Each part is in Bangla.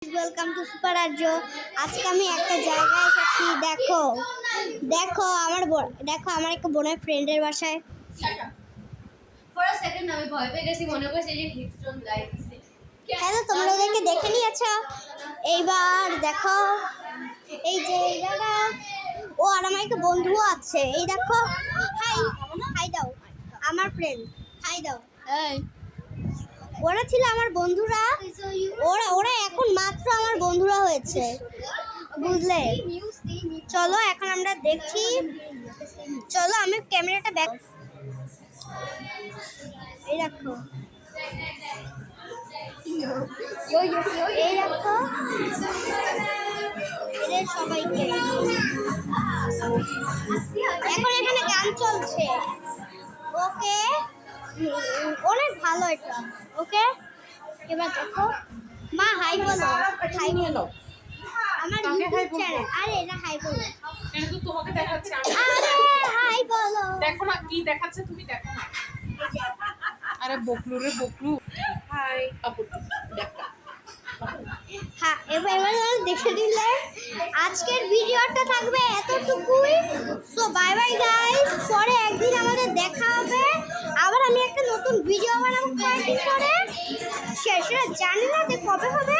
ওয়েলকাম টু সুপার আর্য। আজকে আমি একটা জায়গায় এসেছি। দেখো দেখো আমার দেখো আমার একটা বোনের ফ্রেন্ডের বাসায়। হ্যালো, তোমরা ওদেরকে দেখে নিয়েছো? এইবার দেখো এই যে এই জায়গা, ও আর আমার একটা বন্ধুও আছে। এই দেখো, হাই হাই দাও আমার ফ্রেন্ড, হাই দাও। ওরা ছিল আমার বন্ধুরা, ওরা ওরা এখন মাত্র আমার বন্ধুরা হয়েছে, বুঝলে? চলো এখন আমরা দেখি। চলো আমি ক্যামেরাটা ব্যাক। এই দেখো এই দেখো এদের সবাইকে। এখন এখানে গান চলছে। ওকে, অনেক ভালো এটা। ওকে, এবার দেখো মা হাই বলো, হাই বলো আমার ইউটিউব চ্যানেল। আরে এটা হাই বলো, এটা তো তোমাকে দেখাচ্ছে। আরে হাই বলো, দেখো না কি দেখাচ্ছে, তুমি দেখো না। আরে বকলু রে বকলু, হাই আপু দেখা। হ্যাঁ এবার দেখে দিলে আজকের ভিডিওটা থাকবে এতটুকুই। সো বাই বাই গাইস, পরে একদিন আমাদের দেখা হবে আবার। আমি একটা নতুন ভিডিও বানাবো কয়েকদিন পরে, সেটা জানি না যে কবে হবে।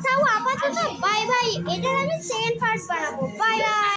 তাও আপাতত বাই বাই, এটার আমি সেকেন্ড পার্ট বানাবো। Bye bye.